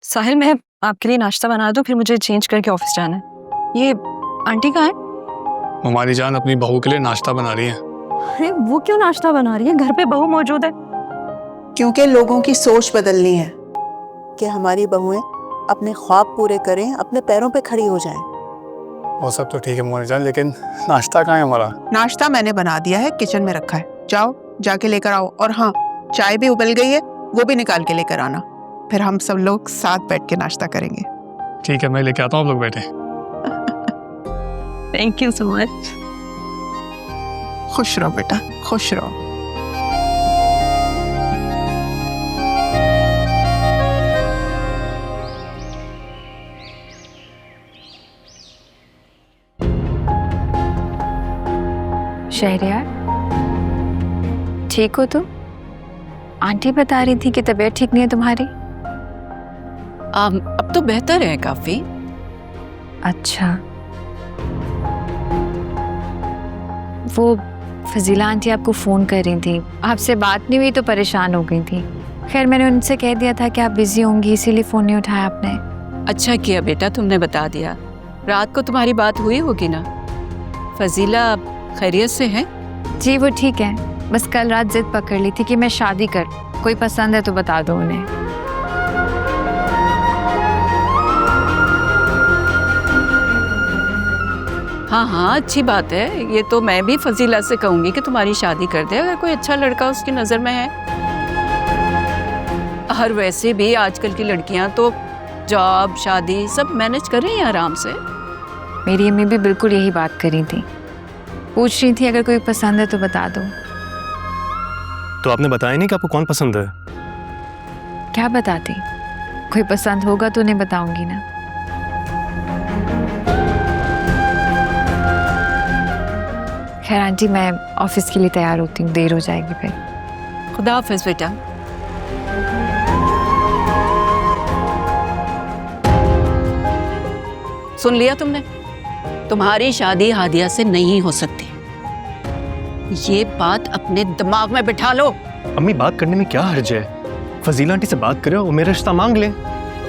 साहिल, मैं आपके लिए नाश्ता बना दूं, फिर मुझे चेंज करके ऑफिस जाना है। ये आंटी कहाँ है? हमारी जान अपनी बहू के लिए नाश्ता बना रही है। अरे वो क्यों नाश्ता बना रही है? घर पे बहू मौजूद है। क्योंकि लोगों की सोच बदलनी है कि हमारी बहुएं अपने ख्वाब पूरे करें, अपने पैरों पे खड़ी हो जाएं। वो सब तो ठीक है मोनी जान, लेकिन नाश्ता कहाँ है हमारा? नाश्ता मैंने बना दिया है, किचन में रखा है, जाओ जाके लेकर आओ। और हाँ, चाय भी उबल गई है, वो भी निकाल के लेकर आना, फिर हम सब लोग साथ बैठ के नाश्ता करेंगे। ठीक है, मैं लेके आता हूँ, आप लोग बैठे। Thank you so much. खुश रहो बेटा, खुश रहो। शहरियार, ठीक हो तुम? आंटी बता रही थी कि तबीयत ठीक नहीं है तुम्हारी। अब तो बेहतर है काफी। अच्छा, वो फजीला आंटी आपको फोन कर रही थी, आपसे बात नहीं हुई तो परेशान हो गई थी। खैर मैंने उनसे कह दिया था कि आप बिजी होंगी, इसीलिए फोन नहीं उठाया आपने। अच्छा किया बेटा, तुमने बता दिया। रात को तुम्हारी बात हुई होगी ना? फजीला खैरियत से है? जी वो ठीक है, बस कल रात जिद पकड़ ली थी कि मैं शादी कर, कोई पसंद है तो बता दो उन्हें। हाँ हाँ, अच्छी बात है। ये तो मैं भी फजीला से कहूंगी कि तुम्हारी शादी कर दे, अगर कोई अच्छा लड़का उसकी नजर में है। और वैसे भी आजकल की लड़कियां तो जॉब शादी सब मैनेज कर रही हैं आराम से। मेरी अम्मी भी बिल्कुल यही बात कर रही थी, पूछ रही थी अगर कोई पसंद है तो बता दो। तो आपने बताया नहीं कि आपको कौन पसंद है? क्या बताती, कोई पसंद होगा तो उन्हें बताऊंगी ना। खैर आंटी, मैं ऑफिस के लिए तैयार होती हूँ, देर हो जाएगी फिर। खुदा हाफिज बेटा। सुन लिया तुमने? तुम्हारी शादी हादिया से नहीं हो सकती, ये बात अपने दिमाग में बिठा लो। अम्मी, बात करने में क्या हर्ज है? फजीला आंटी से बात करो, वो मेरा रिश्ता मांग ले।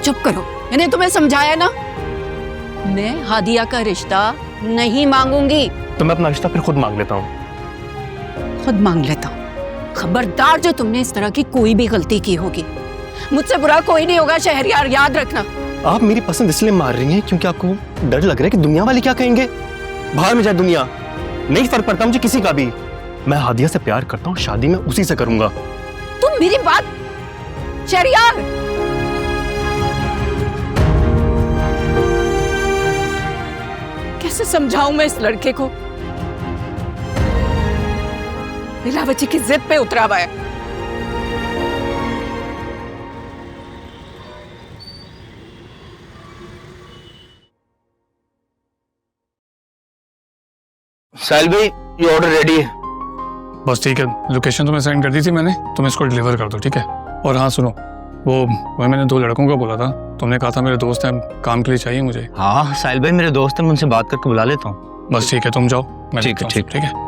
चुप करो, मैंने तुम्हें समझाया ना, मैं हादिया का रिश्ता नहीं मांगूंगी। तो मैं अपना रिश्ता फिर खुद मांग लेता हूँ। खुद मांग लेता हूँ। खबरदार, जो तुमने इस तरह की कोई भी गलती की होगी, मुझसे बुरा कोई नहीं होगा शहरियार, याद रखना। आप मेरी पसंद इसलिए मार रही हैं क्योंकि आपको डर लग रहा है कि दुनिया वाले क्या कहेंगे। बाहर में जाए दुनिया, नहीं फर्क पड़ता मुझे किसी का भी। मैं हादिया से प्यार करता हूँ, शादी में उसी से करूंगा। तुम मेरी बात शहरियार, कैसे समझाऊं मैं इस लड़के को? लीलावती की जिद पे उतरा हुआ है। साहिल भाई, ये ऑर्डर रेडी है। बस ठीक है, लोकेशन तो मैं सेंड कर दी थी मैंने, तुम इसको डिलीवर कर दो, ठीक है? और हाँ सुनो, वो मैंने 2 लड़कों को बोला था, तुमने कहा था मेरे दोस्त हैं, काम के लिए चाहिए मुझे। हाँ साहिल भाई, मेरे दोस्त है, मैं उनसे बात करके बुला लेता हूँ। बस ठीक है, तुम जाओ, मैं ठीक है, ठीक है।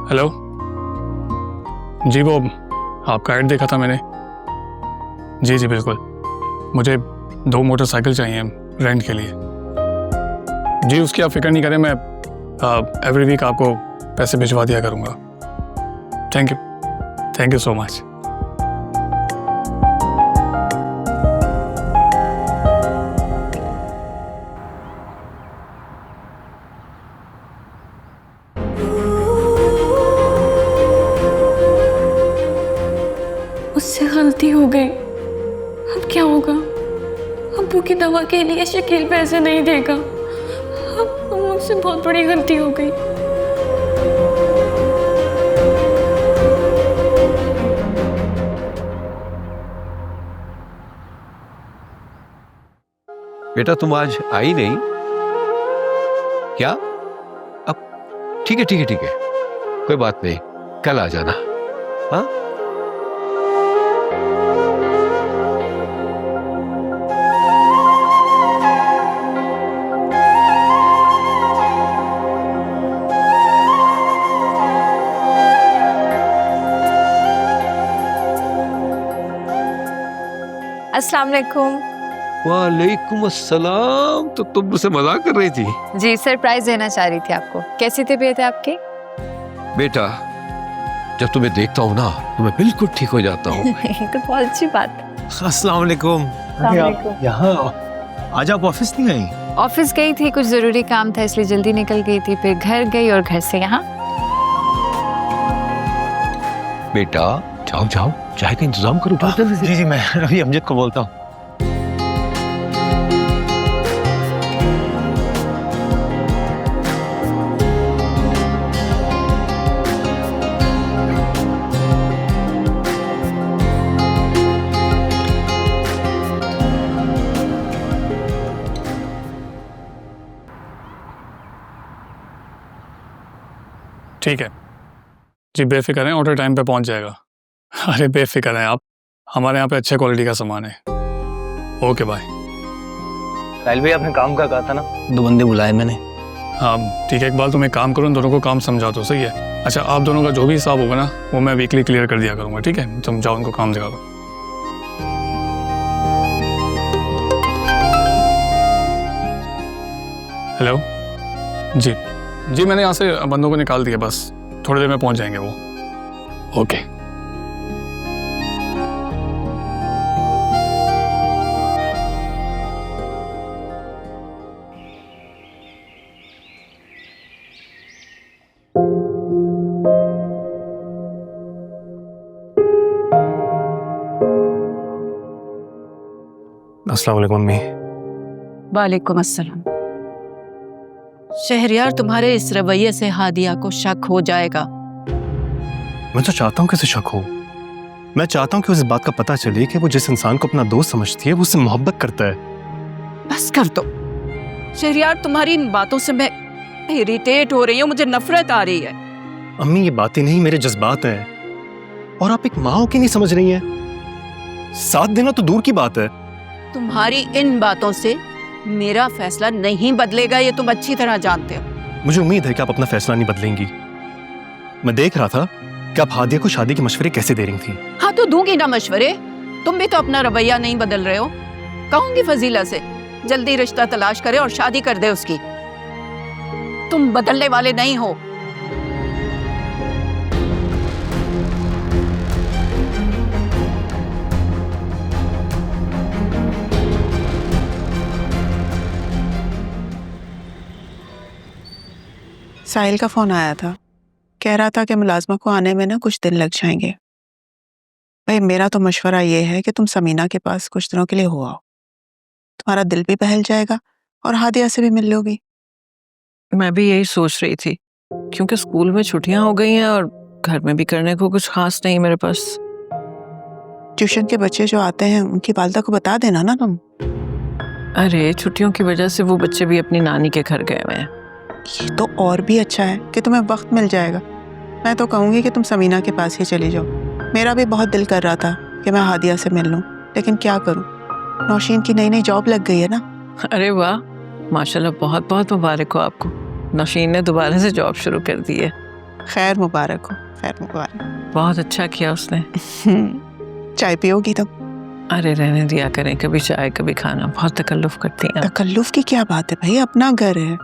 हेलो जी, वो आपका ऐड देखा था मैंने। जी जी बिल्कुल, मुझे 2 मोटरसाइकिल चाहिए रेंट के लिए। जी उसकी आप फिक्र नहीं करें, मैं एवरी वीक आपको पैसे भिजवा दिया करूँगा। Thank you so much. उससे गलती हो गई, अब क्या होगा? अब्बू की दवा के लिए शकील पैसे नहीं देगा, अब मुझसे बहुत बड़ी गलती हो गई। बेटा तुम आज आई नहीं क्या? अब ठीक है, कोई बात नहीं, कल आ जाना। हाँ अस्सलाम वालेकुम। वालेकुम अस्सलाम। तो तुम मुझसे मजाक कर रही थी? जी सरप्राइज देना चाह रही थी आपको। कैसी तबीयत है आपकी? बेटा, जब तुम्हें देखता हूँ ना तो मैं बिल्कुल ठीक हो जाता हूँ। तो बहुत अच्छी बात है। अस्सलाम वालेकुम। यहाँ आज आप ऑफिस नहीं आई? ऑफिस गई थी, कुछ जरूरी काम था इसलिए जल्दी निकल गई थी, फिर घर गई और घर से यहाँ। बेटा जाओ जाओ, चाय का इंतजाम करो। जी जी, मैं अभी अमजद को बोलता हूँ। ठीक है जी, बेफिक्र हैं, ऑर्डर टाइम पे पहुंच जाएगा। अरे बेफिक्र हैं आप, हमारे यहाँ पे अच्छे क्वालिटी का सामान है। Okay bye. साहिल भाई आपने काम का कहा था ना, 2 बंदे बुलाए मैंने। हाँ ठीक है, इकबाल तुम एक काम करो, इन दोनों को काम समझा दो, सही है? अच्छा, आप दोनों का जो भी हिसाब होगा ना वो मैं वीकली क्लियर कर दिया करूँगा, ठीक है? तुम जाओ उनको काम दिखा दो। हेलो जी जी, मैंने यहाँ से बंदों को निकाल दिया, बस थोड़ी देर में पहुँच जाएंगे वो। ओके। अस्सलाम वालेकुम मम्मी। वालेकुम अस्सलाम। शहरयार, तुम्हारे इस रवैये से हादिया को शक हो जाएगा। मैं तो चाहता हूँ कि उसे शक हो। मैं चाहता हूँ कि उस बात का पता चले कि वो जिस इंसान को अपना दोस्त समझती है वो उससे मोहब्बत करता है। बस कर दो शहरयार, तुम्हारी इन बातों से मैं इरिटेट हो रही हूँ, मुझे नफरत आ रही है। अम्मी ये बातें नहीं, मेरे जज्बात हैं। और आप एक माँ हो के नहीं समझ रही हैं। साथ देना तो दूर की बात है। तुम्हारी इन बातों से मेरा फैसला नहीं बदलेगा, ये तुम अच्छी तरह जानते हो। मुझे उम्मीद है कि आप अपना फैसला नहीं बदलेंगी। मैं देख रहा था कि आप हादिया को शादी के मशवरे कैसे दे रही थी। हाँ तो दूंगी ना मशवरे, तुम भी तो अपना रवैया नहीं बदल रहे हो। कहूंगी फजीला से जल्दी रिश्ता तलाश करे और शादी कर दे उसकी। तुम बदलने वाले नहीं हो। साहिल का फोन आया था, कह रहा था कि मुलाजमा को आने में ना कुछ दिन लग जाएंगे। भाई मेरा तो मशवरा ये है कि तुम समीना के पास कुछ दिनों के लिए हो आओ, तुम्हारा दिल भी बहल जाएगा और हादिया से भी मिल लोगी। मैं भी यही सोच रही थी, क्योंकि स्कूल में छुट्टियां हो गई हैं और घर में भी करने को कुछ खास नहीं मेरे पास। ट्यूशन के बच्चे जो आते हैं उनकी वालिदा को बता देना ना तुम। अरे छुट्टियों की वजह से वो बच्चे भी अपनी नानी के घर गए हुए हैं। ये तो और भी अच्छा है कि तुम्हें वक्त मिल जाएगा। मैं तो कहूँगी कि तुम समीना के पास ही चली जाओ। मेरा भी बहुत दिल कर रहा था कि मैं हादिया से मिल लूँ, लेकिन क्या करूँ, नौशीन की नई नई जॉब लग गई है ना। अरे वाह, माशाल्लाह, बहुत बहुत मुबारक हो आपको। नौशीन ने दोबारा से जॉब शुरू कर दी है। खैर मुबारक हो, खैर मुबारक। बहुत अच्छा किया उसने। चाय पियोगी तुम? अरे रहने दिया करें, कभी चाय कभी खाना, बहुत तकल्लुफ करती हैं। तकल्लुफ की क्या बात है भाई, अपना घर है।